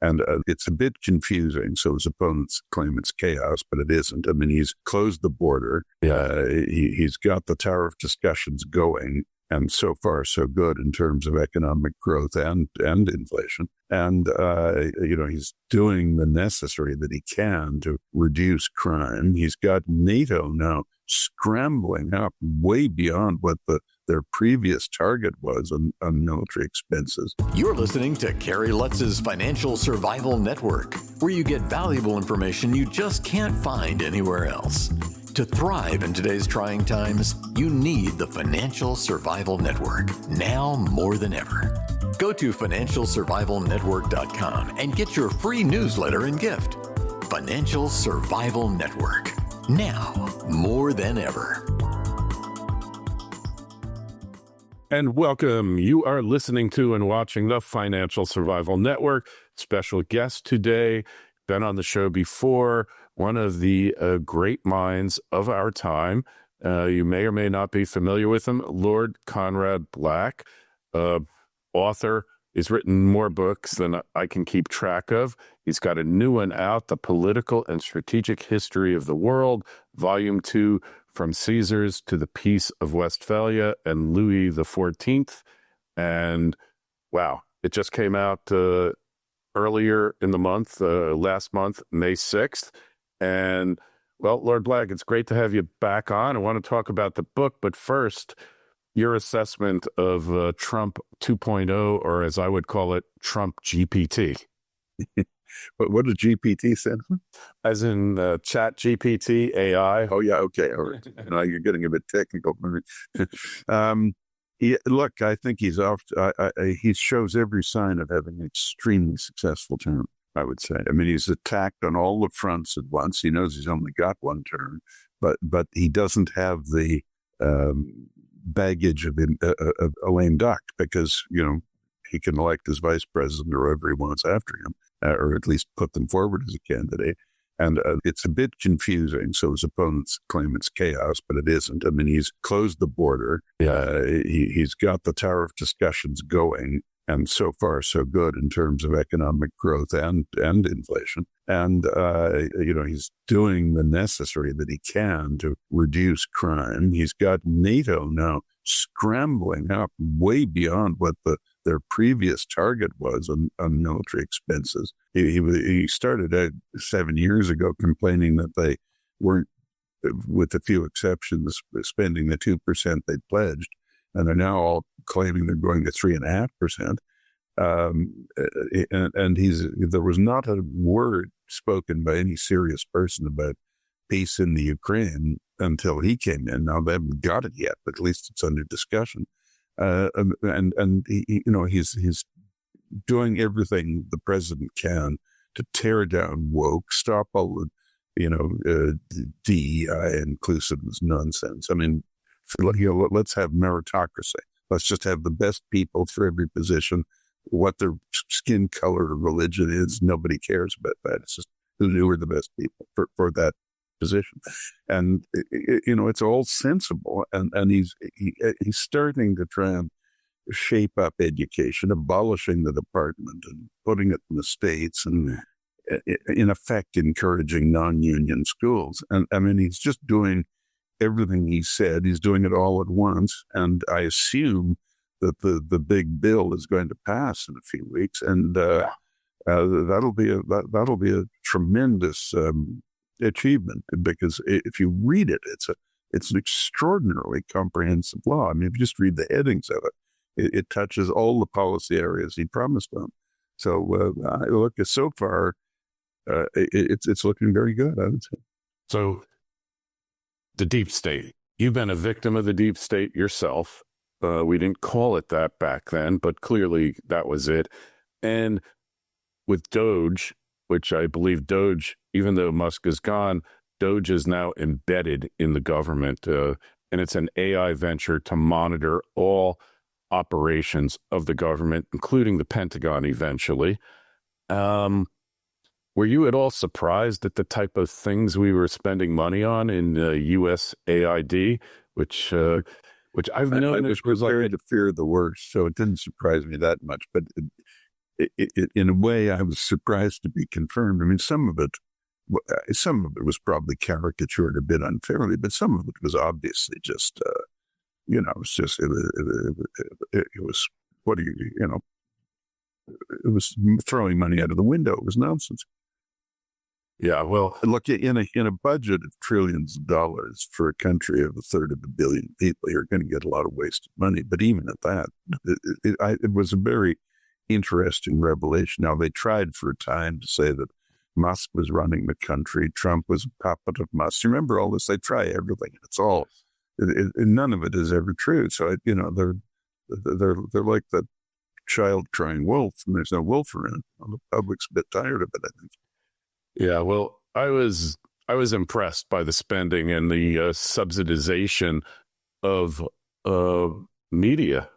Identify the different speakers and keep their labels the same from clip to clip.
Speaker 1: And it's a bit confusing. So his opponents claim it's chaos, but it isn't. I mean, he's closed the border. He's got the tariff discussions going. And so far, so good in terms of economic growth and inflation. And, he's doing the necessary that he can to reduce crime. He's got NATO now scrambling up way beyond what their previous target was on military expenses.
Speaker 2: You're listening to Kerry Lutz's Financial Survival Network, where you get valuable information you just can't find anywhere else. To thrive in today's trying times, you need the Financial Survival Network, now more than ever. Go to financialsurvivalnetwork.com and get your free newsletter and gift. Financial Survival Network, now more than ever.
Speaker 3: And welcome. You are listening to and watching the Financial Survival Network. Special guest today, been on the show before, one of the great minds of our time. You may or may not be familiar with him, Lord Conrad Black, author. He's written more books than I can keep track of. He's got a new one out, The Political and Strategic History of the World, Volume 2, From Caesars to the Peace of Westphalia and Louis XIV. And wow, it just came out earlier in the month, last month, May 6th. And well, Lord Black, it's great to have you back on. I want to talk about the book, but first, your assessment of Trump 2.0, or as I would call it, Trump GPT.
Speaker 1: But what does GPT stand for?
Speaker 3: As in Chat GPT, AI.
Speaker 1: Oh, yeah. Okay. All right. Now you're getting a bit technical. Look, I think he's off. He shows every sign of having an extremely successful term, I would say. I mean, he's attacked on all the fronts at once. He knows he's only got one term, but he doesn't have the baggage of a lame duck because, he can elect as vice president or whoever he wants after him, or at least put them forward as a candidate. And it's a bit confusing. So his opponents claim it's chaos, but it isn't. I mean, he's closed the border. He's got the tariff discussions going. And so far, so good in terms of economic growth and inflation. And, he's doing the necessary that he can to reduce crime. He's got NATO now scrambling up way beyond what their previous target was on military expenses. He started out 7 years ago complaining that they weren't, with a few exceptions, spending the 2% they pledged. And they're now all claiming they're going to 3.5%. And there was not a word spoken by any serious person about peace in the Ukraine until he came in. Now they haven't got it yet, but at least it's under discussion. And he's doing everything the president can to tear down woke, stop all the, DEI inclusiveness nonsense. I mean, let's have meritocracy. Let's just have the best people for every position. What their skin color or religion is, nobody cares about that. It's just who are the best people for that position. And, it's all sensible. And he's starting to try and shape up education, abolishing the department and putting it in the states and, in effect, encouraging non-union schools. And I mean, he's just doing everything he said. He's doing it all at once. And I assume that the big bill is going to pass in a few weeks. And that'll be a tremendous achievement, because if you read it, it's an extraordinarily comprehensive law. I mean, if you just read the headings of it touches all the policy areas he promised on. So look, so far, it's looking very good, I would say.
Speaker 3: So the deep state, you've been a victim of the deep state yourself. We didn't call it that back then, but clearly that was it. And with Doge, which I believe Doge, even though Musk is gone, Doge is now embedded in the government. And it's an AI venture to monitor all operations of the government, including the Pentagon eventually. Were you at all surprised at the type of things we were spending money on in USAID, which I've known
Speaker 1: I was prepared to fear the worst, so it didn't surprise me that much. But in a way, I was surprised to be confirmed. I mean, some of it was probably caricatured a bit unfairly, but some of it was obviously just, it was, what do you, it was throwing money out of the window. It was nonsense.
Speaker 3: Yeah, well,
Speaker 1: look, in a budget of trillions of dollars for a country of 1/3 of a billion people, you're going to get a lot of wasted money. But even at that, it was a very interesting revelation. Now, they tried for a time to say that Musk was running the country, Trump was a puppet of Musk. Remember all this? They try everything. It's all none of it is ever true. So they're like that child crying wolf, and there's no wolf around. The public's a bit tired of it, I think.
Speaker 3: Yeah, well, I was impressed by the spending and the subsidization of media.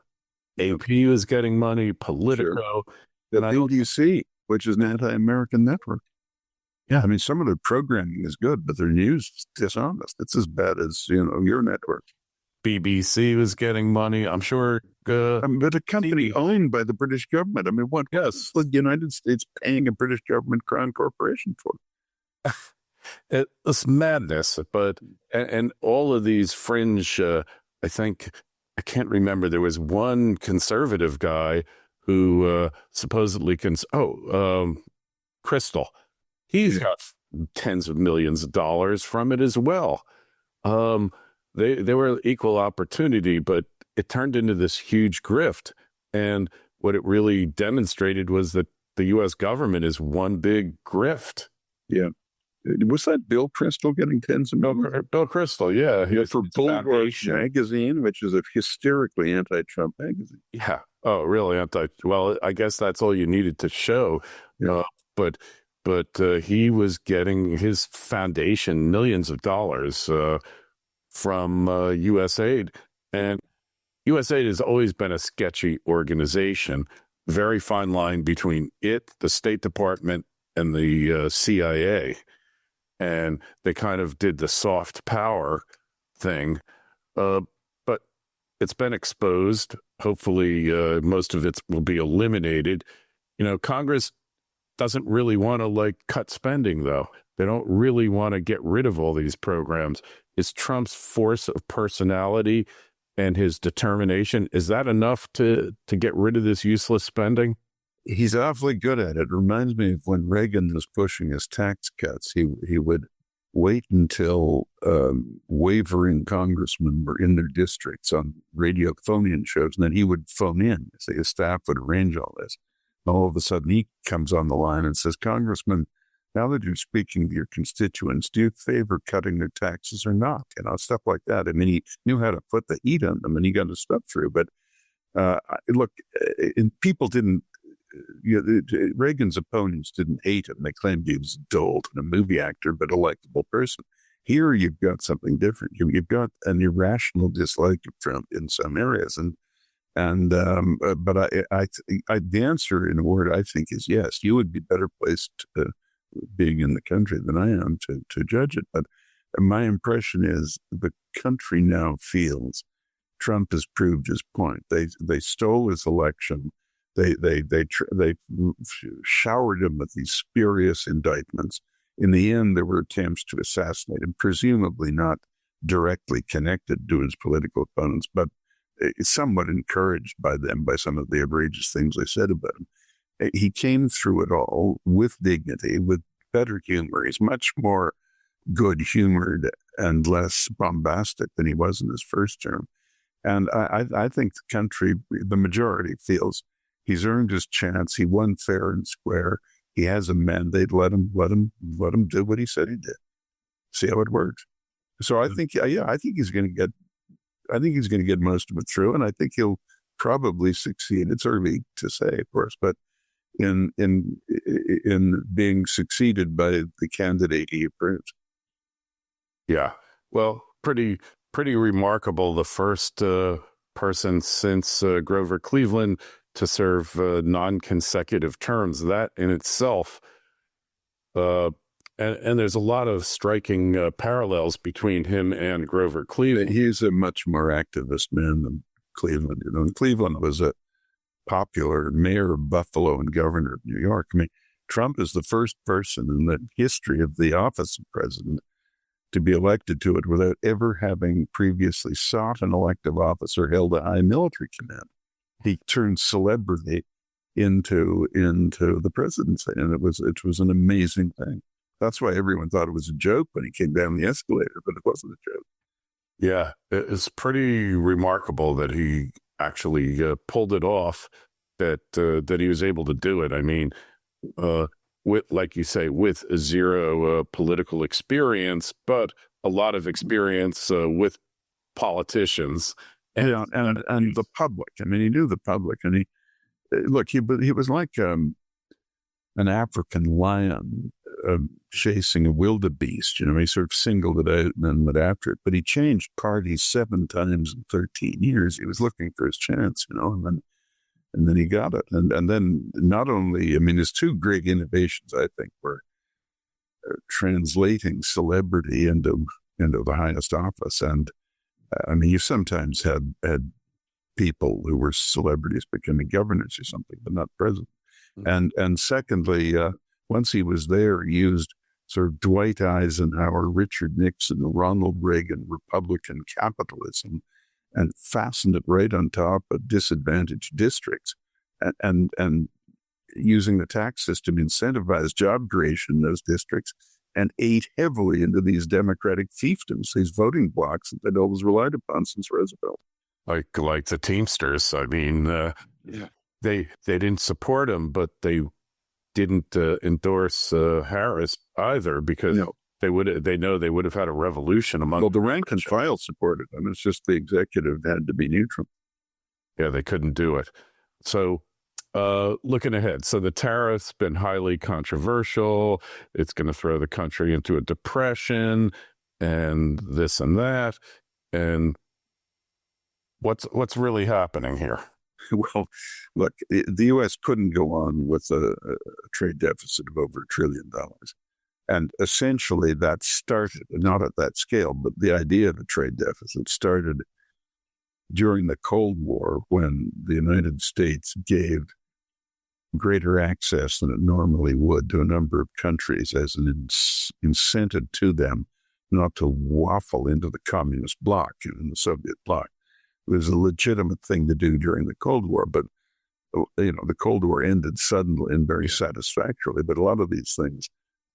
Speaker 3: AP was getting money, Politico.
Speaker 1: Sure. The LDC, which is an anti-American network.
Speaker 3: Yeah,
Speaker 1: I mean, some of the programming is good, but their news is dishonest. It's as bad as your network.
Speaker 3: BBC was getting money. I'm sure.
Speaker 1: But a company owned by the British government. I mean, what? Yes, the United States paying a British government crown corporation for?
Speaker 3: It's madness. But and all of these fringe. I think I can't remember. There was one conservative guy who supposedly Crystal. He's got tens of millions of dollars from it as well. They were equal opportunity, but it turned into this huge grift. And what it really demonstrated was that the U.S. government is one big grift.
Speaker 1: Yeah. Was that Bill Kristol getting tens of millions?
Speaker 3: Bill Kristol, yeah.
Speaker 1: For Bulwark magazine, which is a hysterically anti-Trump magazine.
Speaker 3: Yeah. Oh, really? Well, I guess that's all you needed to show.
Speaker 1: Yeah.
Speaker 3: But he was getting his foundation millions of dollars from USAID. And USAID has always been a sketchy organization, very fine line between it, the State Department, and the CIA. And they kind of did the soft power thing. But it's been exposed. Hopefully, most of it will be eliminated. Congress doesn't really want to cut spending, though. They don't really want to get rid of all these programs. Is Trump's force of personality and his determination, is that enough to get rid of this useless spending?
Speaker 1: He's awfully good at it. It reminds me of when Reagan was pushing his tax cuts. He would wait until wavering congressmen were in their districts on radio phone-in shows, and then he would phone in. So his staff would arrange all this. All of a sudden, he comes on the line and says, "Congressman, now that you're speaking to your constituents, do you favor cutting their taxes or not?" Stuff like that. I mean, he knew how to put the heat on them, and he got his stuff through. But look, people didn't. Reagan's opponents didn't hate him. They claimed he was dull and a movie actor, but a likable person. Here, you've got something different. You've got an irrational dislike of Trump in some areas, but the answer in a word, I think, is yes. You would be better placed being in the country than I am to judge it. But my impression is the country now feels Trump has proved his point. They stole his election. They showered him with these spurious indictments. In the end, there were attempts to assassinate him, presumably not directly connected to his political opponents, but somewhat encouraged by them, by some of the egregious things they said about him. He came through it all with dignity, with better humor. He's much more good-humored and less bombastic than he was in his first term. And I think the country, the majority, feels he's earned his chance. He won fair and square. He has a mandate. Let him do what he said he did. See how it works. So I think he's going to get. I think he's going to get most of it through, and I think he'll probably succeed. It's early to say, of course, but in being succeeded by the candidate he approves.
Speaker 3: Yeah, well, pretty remarkable. The first person since Grover Cleveland to serve non-consecutive terms. That in itself, and there's a lot of striking parallels between him and Grover Cleveland.
Speaker 1: He's a much more activist man than Cleveland. Cleveland was a popular mayor of Buffalo and governor of New York. I mean, Trump is the first person in the history of the office of president to be elected to it without ever having previously sought an elective office or held a high military command. He turned celebrity into the presidency, and it was an amazing thing. That's why everyone thought it was a joke when he came down the escalator, but it wasn't a joke.
Speaker 3: Yeah, it's pretty remarkable that he actually pulled it off, that he was able to do it. I mean, with, like you say, with zero political experience, but a lot of experience with politicians
Speaker 1: and the public. I mean, he knew the public, and he was like an African lion chasing a wildebeest. You know, he sort of singled it out and then went after it. But he changed parties 7 times in 13 years. He was looking for his chance, you know, and then he got it. And then not only, I mean, his 2 great innovations, I think, were translating celebrity into the highest office. And I mean, you sometimes had people who were celebrities becoming governors or something, but not president. And secondly, once he was there, he used sort of Dwight Eisenhower, Richard Nixon, Ronald Reagan, Republican capitalism, and fastened it right on top of disadvantaged districts, and using the tax system incentivized job creation in those districts, and ate heavily into these democratic fiefdoms, these voting blocks that they'd always relied upon since Roosevelt.
Speaker 3: Like the Teamsters. I mean, they didn't support him, but they didn't endorse Harris either, because they know they would have had a revolution among.
Speaker 1: Well, the rank and file supported them. It's just the executive had to be neutral.
Speaker 3: Yeah, they couldn't do it. So looking ahead, so the tariff's been highly controversial. It's going to throw the country into a depression and this and that. And what's really happening here?
Speaker 1: Well, look, the U.S. couldn't go on with a trade deficit of over $1 trillion. And essentially that started, not at that scale, but the idea of a trade deficit started during the Cold War, when the United States gave greater access than it normally would to a number of countries as an incentive to them not to waffle into the communist bloc, in the Soviet bloc. It was a legitimate thing to do during the Cold War, but the Cold War ended suddenly and very satisfactorily. But a lot of these things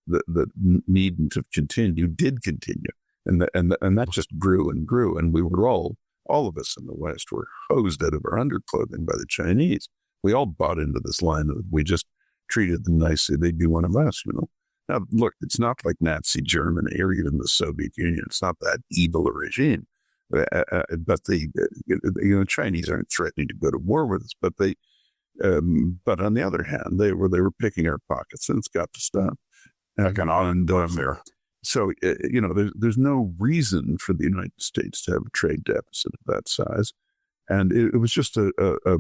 Speaker 1: that needn't have continued did continue, and that just grew and grew, and we were all of us in the West were hosed out of our underclothing by the Chinese. We all bought into this line of we just treated them nicely; they'd be one of us, you know. Now, look, it's not like Nazi Germany or even the Soviet Union. It's not that evil a regime. But the Chinese aren't threatening to go to war with us. But but on the other hand, they were picking our pockets, and it's got to stop. So there's no reason for the United States to have a trade deficit of that size, and it was just a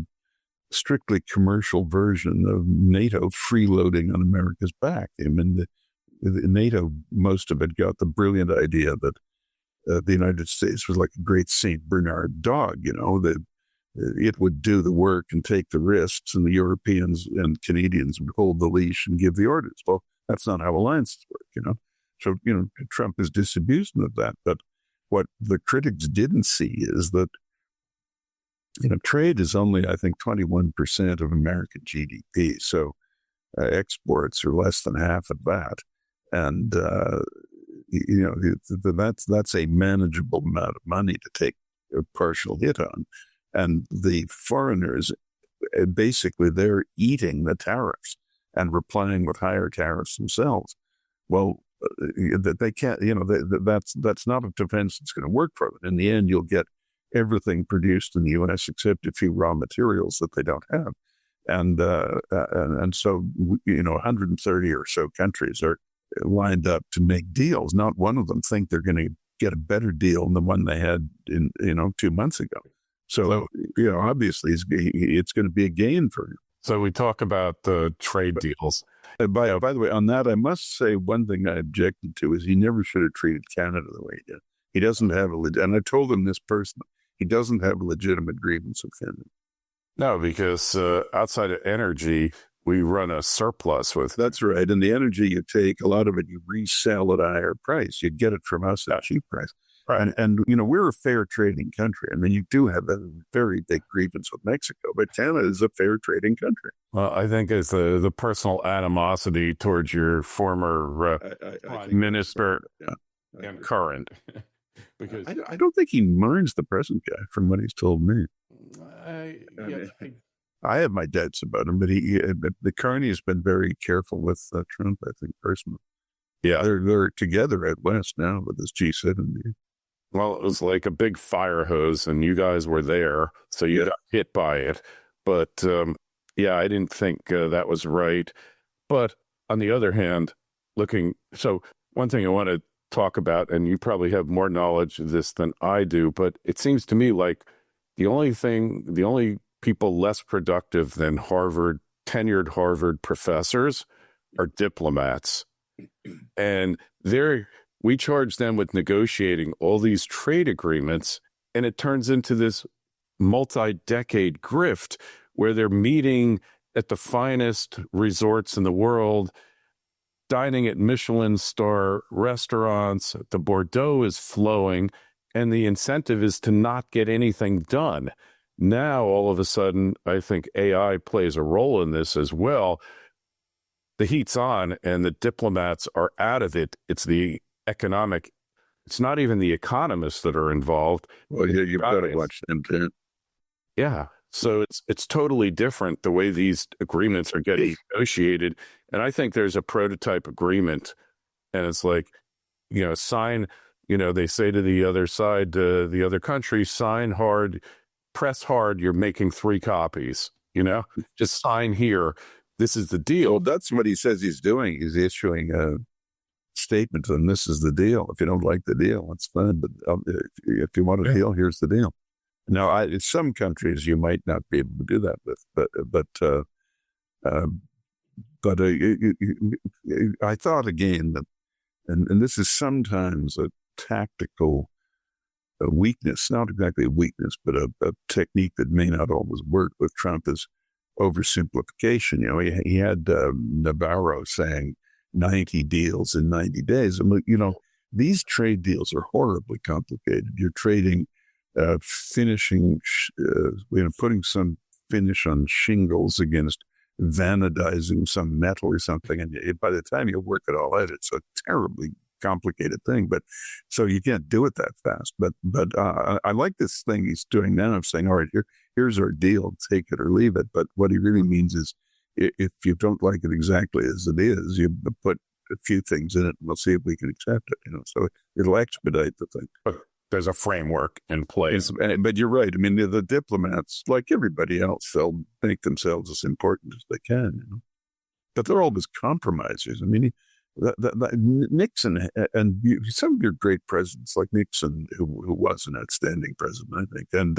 Speaker 1: strictly commercial version of NATO freeloading on America's back. I mean, the NATO, most of it got the brilliant idea that the United States was like a great Saint Bernard dog, that it would do the work and take the risks, and the Europeans and Canadians would hold the leash and give the orders. Well, that's not how alliances work, So, Trump is disabused of that. But what the critics didn't see is that, trade is only, I think, 21% of American GDP. So exports are less than half of that. And, that's a manageable amount of money to take a partial hit on. And the foreigners, basically, they're eating the tariffs and replying with higher tariffs themselves. Well, they can't, that's not a defense that's going to work for them. In the end, you'll get everything produced in the U.S. except a few raw materials that they don't have. And so, 130 or so countries are lined up to make deals. Not one of them think they're going to get a better deal than the one they had 2 months ago. So, obviously it's going to be a gain for him.
Speaker 3: So we talk about the trade deals.
Speaker 1: By the way, on that, I must say one thing I objected to is he never should have treated Canada the way he did. He doesn't have and I told him this personally, he doesn't have a legitimate grievance with Canada.
Speaker 3: No, because outside of energy, we run a surplus with.
Speaker 1: That's right. And the energy you take, a lot of it you resell at a higher price. You get it from us at a cheap price.
Speaker 3: Right.
Speaker 1: And we're a fair trading country. I mean, you do have a very big grievance with Mexico, but Canada is a fair trading country.
Speaker 3: Well, I think it's the personal animosity towards your former prime minister and current. Because
Speaker 1: I don't think he minds the present guy from what he's told me. I have my doubts about him, but the Carney has been very careful with Trump, I think, personally.
Speaker 3: Yeah.
Speaker 1: They're together at West now with this G70.
Speaker 3: Well, it was like a big fire hose, and you guys were there, so you got hit by it. But, I didn't think that was right. But on the other hand, so one thing I want to talk about, and you probably have more knowledge of this than I do, but it seems to me like the only people less productive than tenured Harvard professors are diplomats. And we charge them with negotiating all these trade agreements, and it turns into this multi-decade grift where they're meeting at the finest resorts in the world, dining at Michelin star restaurants, the Bordeaux is flowing, and the incentive is to not get anything done. Now, all of a sudden, I think AI plays a role in this as well. The heat's on and the diplomats are out of it. It's not even the economists that are involved.
Speaker 1: Well, yeah, you've got to watch them too.
Speaker 3: Yeah. So it's totally different the way these agreements are getting negotiated. And I think there's a prototype agreement, and it's like, sign, they say to the other side, the other country, sign hard, press hard, you're making 3 copies, just sign here. This is the deal.
Speaker 1: Well, that's what he says he's doing. He's issuing a statement, and this is the deal. If you don't like the deal, it's fine. But if you want a deal, here's the deal. Now, in some countries you might not be able to do that with, but I thought again that, and this is sometimes a tactical weakness, not exactly a weakness, but a technique that may not always work with Trump is oversimplification. He had Navarro saying 90 deals in 90 days. And, these trade deals are horribly complicated. You're trading finishing, putting some finish on shingles against vanadizing some metal or something. And by the time you work it all out, it's a terribly complicated thing. But so you can't do it that fast. But I like this thing he's doing now of saying, all right, here's our deal, take it or leave it. But what he really means is if you don't like it exactly as it is, you put a few things in it and we'll see if we can accept it. So it'll expedite the thing.
Speaker 3: But there's a framework in place.
Speaker 1: But you're right. I mean, the diplomats, like everybody else, they'll make themselves as important as they can. But they're always compromisers. I mean, Nixon and some of your great presidents, like Nixon, who was an outstanding president, I think, and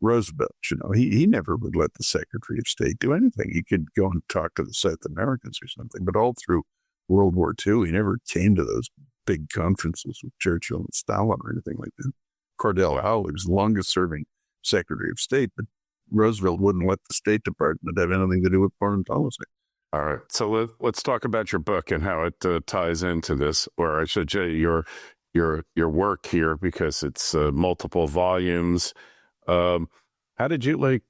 Speaker 1: Roosevelt, he never would let the Secretary of State do anything. He could go and talk to the South Americans or something, but all through World War II, he never came to those big conferences with Churchill and Stalin or anything like that. Cordell Hull was the longest serving Secretary of State, but Roosevelt wouldn't let the State Department have anything to do with foreign policy.
Speaker 3: All right. So let's talk about your book and how it ties into this, or I should say your work here, because it's multiple volumes. How'd you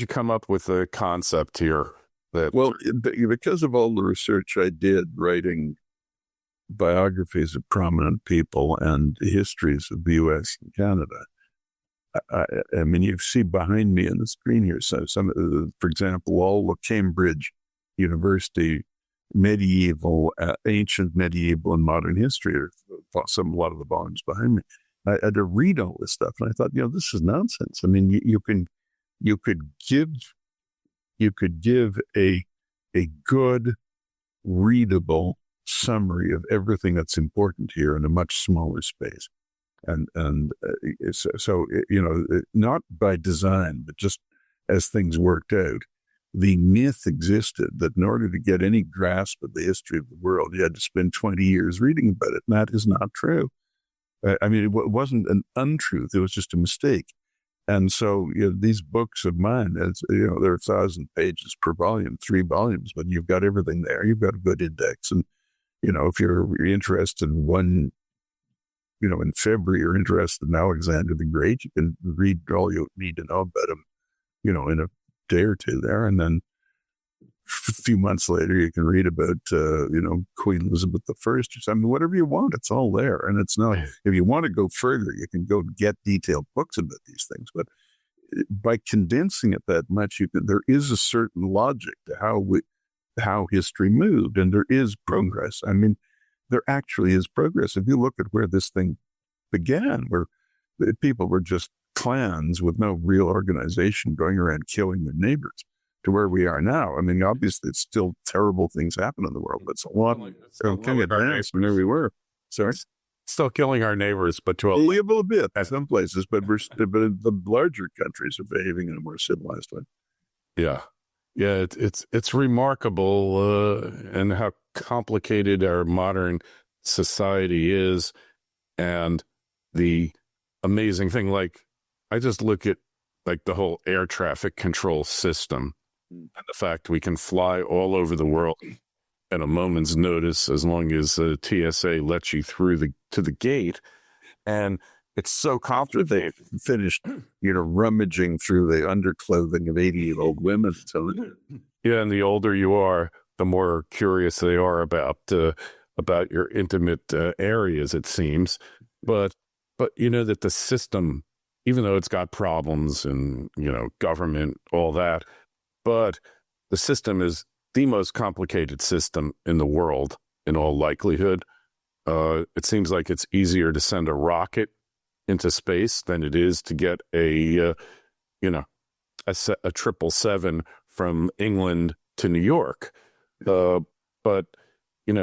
Speaker 3: come up with the concept here?
Speaker 1: Well, because of all the research I did writing biographies of prominent people and histories of the U.S. and Canada. I mean, you see behind me on the screen here, for example, all the Cambridge University ancient medieval and modern history, or a lot of the volumes behind me. I had to read all this stuff, and I thought, this is nonsense. I mean, you could give a good, readable summary of everything that's important here in a much smaller space. And so, not by design, but just as things worked out, the myth existed that in order to get any grasp of the history of the world, you had to spend 20 years reading about it. And that is not true. I mean, it wasn't an untruth. It was just a mistake. And so these books of mine, they're 1,000 pages per volume, 3 volumes, but you've got everything there. You've got a good index. And, if you're interested in one, in February, you're interested in Alexander the Great, you can read all you need to know about him, in a day or two there. And then a few months later, you can read about, Queen Elizabeth I. I mean, whatever you want, it's all there. And it's not, if you want to go further, you can go get detailed books about these things. But by condensing it that much, there is a certain logic to how history moved, and there is progress. I mean, there actually is progress. If you look at where this thing began, where people were just clans with no real organization going around killing their neighbors, to where we are now. I mean, obviously, it's still terrible things happen in the world, but it's a lot advanced from where we were. Sorry?
Speaker 3: Still killing our neighbors, but to
Speaker 1: a little bit in some places, but the larger countries are behaving in a more civilized way.
Speaker 3: Yeah. Yeah, it's remarkable and how complicated our modern society is. And the amazing thing, like, I just look at like the whole air traffic control system and the fact we can fly all over the world at a moment's notice as long as TSA lets you through to the gate. And it's so confident they
Speaker 1: finished, rummaging through the underclothing of 80-year-old women. So,
Speaker 3: yeah, and the older you are, the more curious they are about your intimate areas, it seems. But that the system, even though it's got problems and, government, all that, but the system is the most complicated system in the world, in all likelihood. It seems like it's easier to send a rocket into space than it is to get a 777 from England to New York. But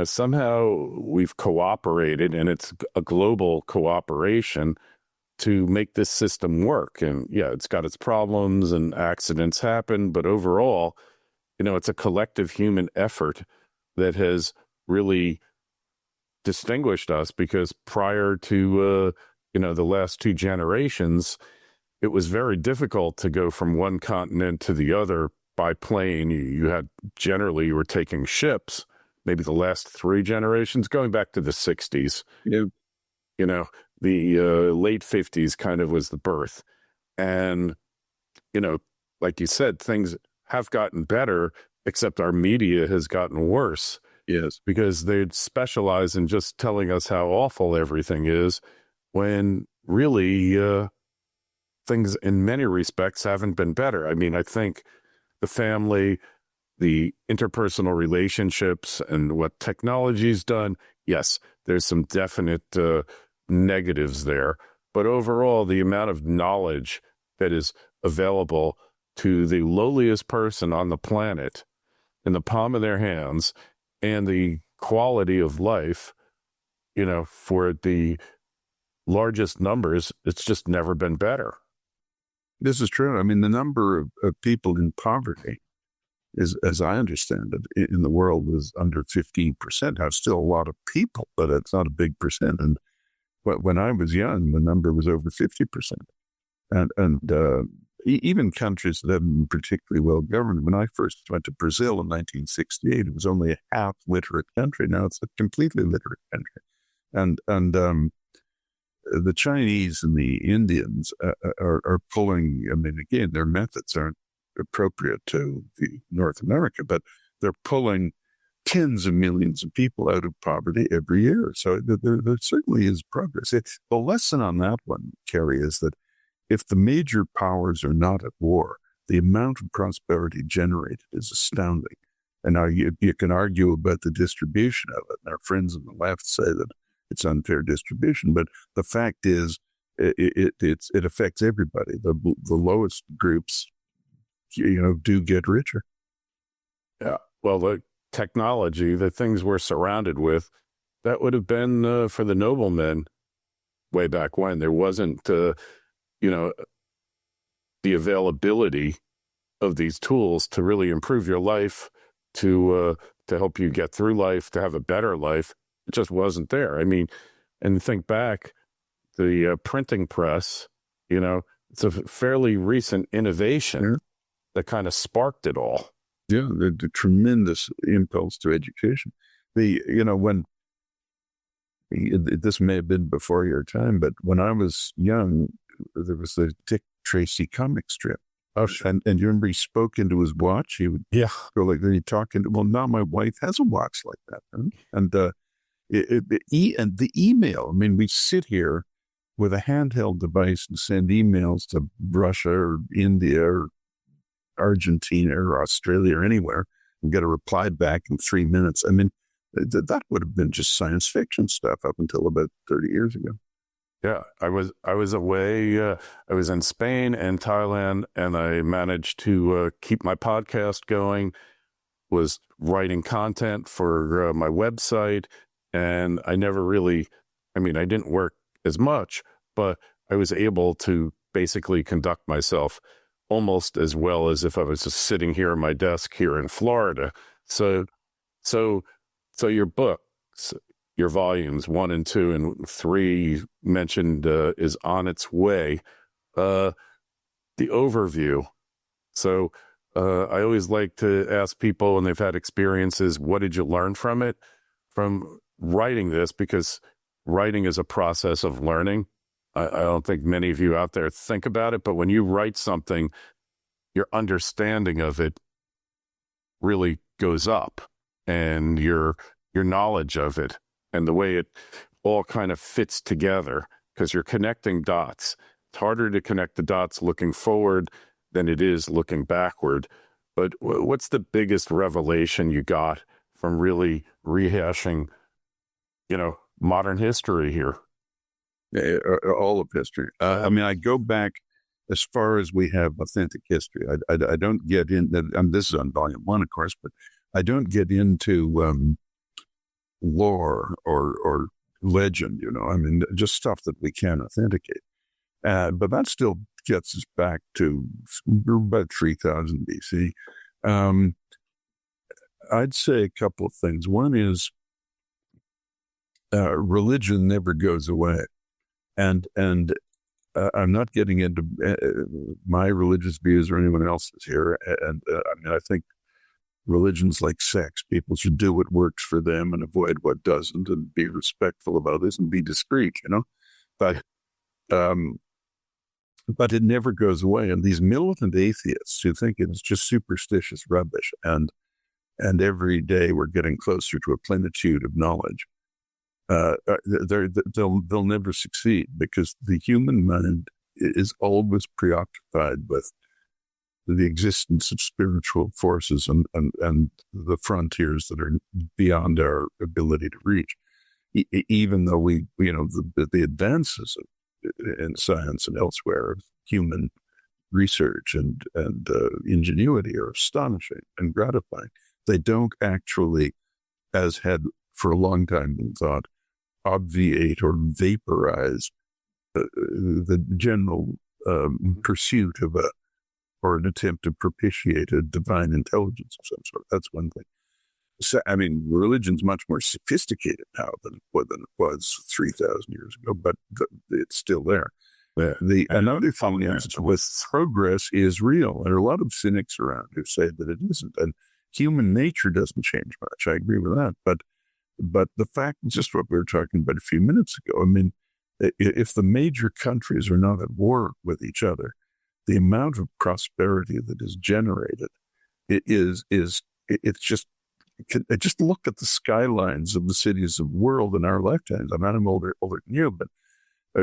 Speaker 3: somehow we've cooperated, and it's a global cooperation to make this system work. And yeah, it's got its problems and accidents happen, but overall, it's a collective human effort that has really distinguished us, because prior to, the last 2 generations, it was very difficult to go from one continent to the other by plane. You were taking ships, maybe the last 3 generations, going back to the 60s. The late 50s kind of was the birth. And, like you said, things have gotten better, except our media has gotten worse.
Speaker 1: Yes.
Speaker 3: Because they'd specialize in just telling us how awful everything is, when really things in many respects haven't been better. I mean, I think the family, the interpersonal relationships, and what technology's done, yes, there's some definite negatives there. But overall, the amount of knowledge that is available to the lowliest person on the planet in the palm of their hands, and the quality of life, for the largest numbers, it's just never been better.
Speaker 1: This is true. I mean, the number of people in poverty is, as I understand it, in the world is under 15%. Now, still a lot of people, but it's not a big percent. And when I was young, the number was over 50%. And even countries that haven't been particularly well governed. When I first went to Brazil in 1968, it was only a half literate country. Now it's a completely literate country. And the Chinese and the Indians are pulling, I mean, again, their methods aren't appropriate to North America, but they're pulling tens of millions of people out of poverty every year. So there certainly is progress. The lesson on that one, Kerry, is that if the major powers are not at war, the amount of prosperity generated is astounding. And now you can argue about the distribution of it. And our friends on the left say that it's unfair distribution, but the fact is it affects everybody. The lowest groups, do get richer.
Speaker 3: Yeah. Well, the technology, the things we're surrounded with, that would have been for the noblemen way back when. There wasn't, the availability of these tools to really improve your life, to help you get through life, to have a better life. It just wasn't there. I mean, and think back, the printing press, it's a fairly recent innovation that kind of sparked it all.
Speaker 1: Yeah, the tremendous impulse to education. When this may have been before your time, but when I was young, there was the Dick Tracy comic strip.
Speaker 3: Oh, sure.
Speaker 1: And you remember he spoke into his watch. He would go like, then he'd talk into, well, now my wife has a watch like that. Huh? And the email, I mean, we sit here with a handheld device and send emails to Russia or India or Argentina or Australia or anywhere and get a reply back in 3 minutes. I mean, that would have been just science fiction stuff up until about 30 years ago.
Speaker 3: Yeah, I was away. I was in Spain and Thailand, and I managed to keep my podcast going. Was writing content for my website, and I never really. I mean, I didn't work as much, but I was able to basically conduct myself almost as well as if I was just sitting here at my desk here in Florida. So your books. Your volumes 1 and 2 and 3 mentioned is on its way. The overview. So I always like to ask people when they've had experiences, what did you learn from it? From writing this, because writing is a process of learning. I don't think many of you out there think about it, but when you write something, your understanding of it really goes up, and your knowledge of it and the way it all kind of fits together, because you're connecting dots. It's harder to connect the dots looking forward than it is looking backward. But what's the biggest revelation you got from really rehashing, modern history here?
Speaker 1: All of history. I mean, I go back as far as we have authentic history. I don't get in, and this is on volume 1, of course, but I don't get into lore or legend, I mean, just stuff that we can authenticate. But that still gets us back to about 3000 BC. I'd say a couple of things. One is religion never goes away. And I'm not getting into my religious views or anyone else's here. And I think religion's like sex. People should do what works for them and avoid what doesn't, and be respectful of others and be discreet, But it never goes away. And these militant atheists who think it's just superstitious rubbish, and every day we're getting closer to a plenitude of knowledge, they'll never succeed, because the human mind is always preoccupied with the existence of spiritual forces and the frontiers that are beyond our ability to reach. Even though the advances in science and elsewhere of human research and ingenuity are astonishing and gratifying, they don't actually, as had for a long time been thought, obviate or vaporize the general pursuit of or an attempt to propitiate a divine intelligence of some sort. That's one thing. So, I mean, religion's much more sophisticated now than it was 3,000 years ago, but it's still there. Another thing with progress is real. There are a lot of cynics around who say that it isn't, and human nature doesn't change much. I agree with that, but the fact, just what we were talking about a few minutes ago, I mean, if the major countries are not at war with each other, the amount of prosperity that is generated, it's just look at the skylines of the cities of the world in our lifetimes. I mean, I'm older than you, but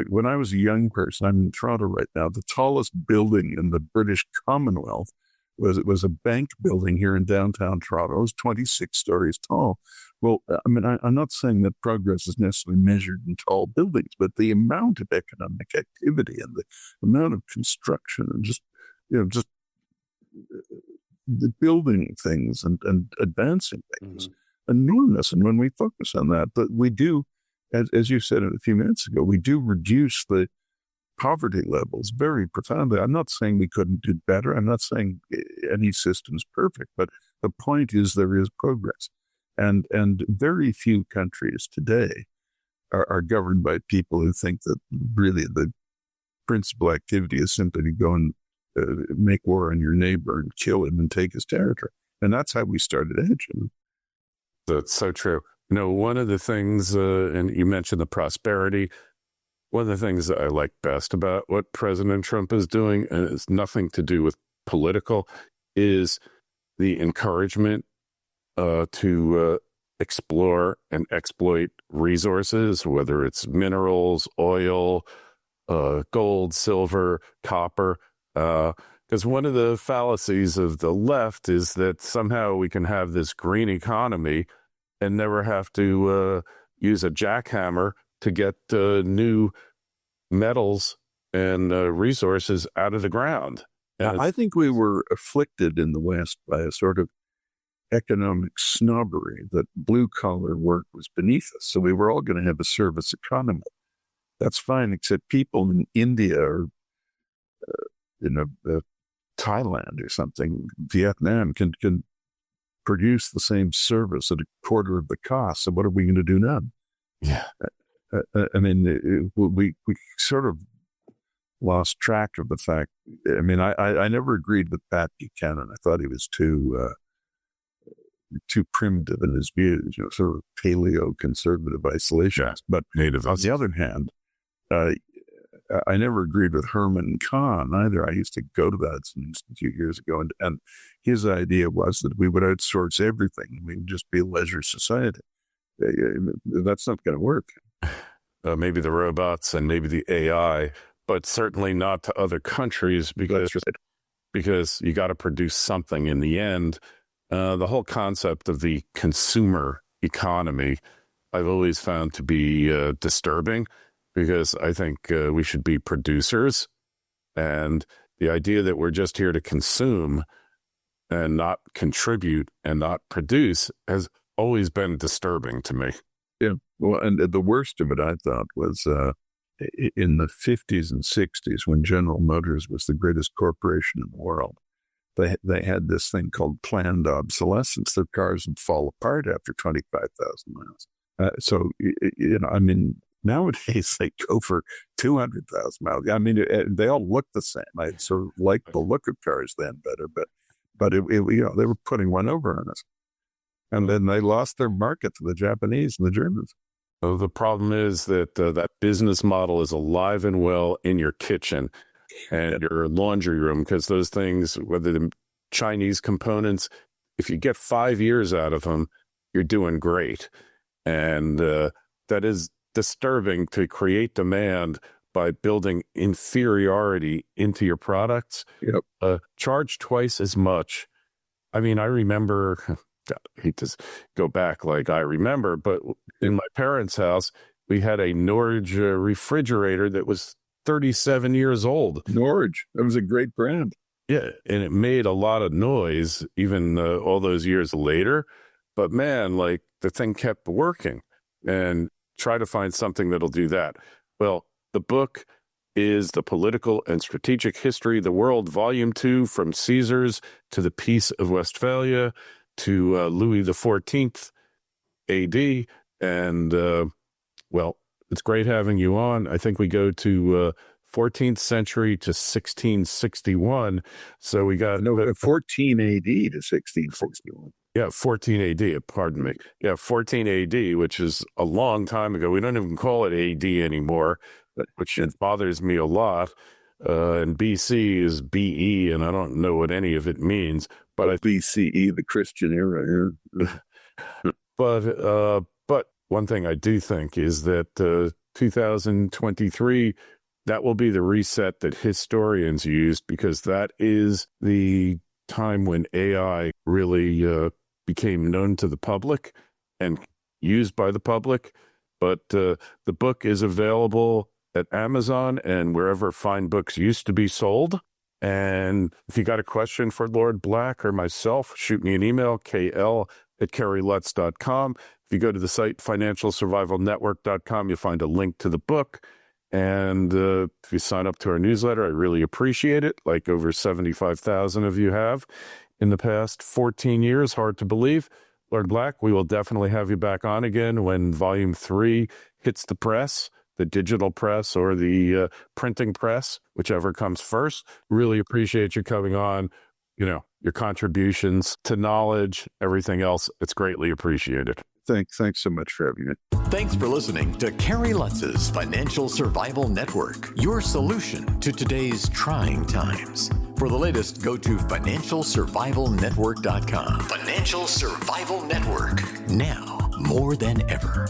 Speaker 1: when I was a young person, I'm in Toronto right now, the tallest building in the British Commonwealth was a bank building here in downtown Toronto. It was 26 stories tall. Well, I mean, I'm not saying that progress is necessarily measured in tall buildings, but the amount of economic activity and the amount of construction and just the building things and advancing things, enormous. And when we focus on that, but we do, as you said a few minutes ago, we do reduce the poverty levels very profoundly. I'm not saying we couldn't do better. I'm not saying any system's perfect, but the point is there is progress. And very few countries today are governed by people who think that really the principal activity is simply to go and make war on your neighbor and kill him and take his territory. And that's how we started hedging.
Speaker 3: That's so true. One of the things, and you mentioned the prosperity, one of the things that I like best about what President Trump is doing, and it's nothing to do with political, is the encouragement to explore and exploit resources, whether it's minerals, oil, gold, silver, copper. Because one of the fallacies of the left is that somehow we can have this green economy and never have to use a jackhammer to get new metals and resources out of the ground. And
Speaker 1: I think we were afflicted in the West by a sort of economic snobbery that blue-collar work was beneath us. So we were all going to have a service economy. That's fine, except people in India or Thailand or something, Vietnam can produce the same service at a quarter of the cost. So what are we going to do now?
Speaker 3: Yeah.
Speaker 1: I mean, we sort of lost track of the fact. I mean, I never agreed with Pat Buchanan. I thought he was too primitive in his views, sort of paleo-conservative isolationist. Yeah. But native. On the other hand, I never agreed with Herman Kahn either. I used to go to that institute years ago, and his idea was that we would outsource everything. We would just be a leisure society. That's not going to work.
Speaker 3: Maybe the robots and maybe the AI, but certainly not to other countries because you got to produce something in the end. The whole concept of the consumer economy, I've always found to be disturbing. Because I think we should be producers, and the idea that we're just here to consume and not contribute and not produce has always been disturbing to me.
Speaker 1: Yeah, well, and the worst of it, I thought, was in the 50s and 60s when General Motors was the greatest corporation in the world. They had this thing called planned obsolescence. Their cars would fall apart after 25,000 miles. So, I mean, nowadays, they go for 200,000 miles. I mean, they all look the same. I sort of liked the look of cars then better, but they were putting one over on us. And then they lost their market to the Japanese and the Germans.
Speaker 3: So the problem is that that business model is alive and well in your kitchen and your laundry room, because those things, whether the Chinese components, if you get 5 years out of them, you're doing great. And that is disturbing to create demand by building inferiority into your products.
Speaker 1: Yep.
Speaker 3: Charge twice as much. I mean, I remember, God, I hate to go back like I remember, but in my parents' house, we had a Norge refrigerator that was 37 years old.
Speaker 1: Norge, that was a great brand.
Speaker 3: Yeah, and it made a lot of noise even all those years later. But man, like the thing kept working. And try to find something that'll do that. Well, the book is The Political and Strategic History of the World, Volume 2, From Caesars to the Peace of Westphalia to Louis XIV AD. And, well, it's great having you on. I think we go to 14th century to 1661. So we got...
Speaker 1: 14 AD to 1661.
Speaker 3: Yeah, 14 AD, pardon me. Yeah, 14 AD, which is a long time ago. We don't even call it AD anymore, which bothers me a lot. And BC is BE, and I don't know what any of it means. But
Speaker 1: BCE, the Christian era here.
Speaker 3: But one thing I do think is that 2023, that will be the reset that historians used, because that is the time when AI really became known to the public and used by the public. But the book is available at Amazon and wherever fine books used to be sold. And if you got a question for Lord Black or myself, shoot me an email, kl@kerrylutz.com. If you go to the site financialsurvivalnetwork.com, you'll find a link to the book. And if you sign up to our newsletter, I really appreciate it. Like over 75,000 of you have in the past 14 years. Hard to believe. Lord Black, we will definitely have you back on again when Volume 3 hits the press. the digital press or the printing press, whichever comes first. Really appreciate you coming on. Your contributions to knowledge, everything else. It's greatly appreciated.
Speaker 1: Thanks so much for having me.
Speaker 2: Thanks for listening to Kerry Lutz's Financial Survival Network, your solution to today's trying times. For the latest, go to financialsurvivalnetwork.com. Financial Survival Network, now more than ever.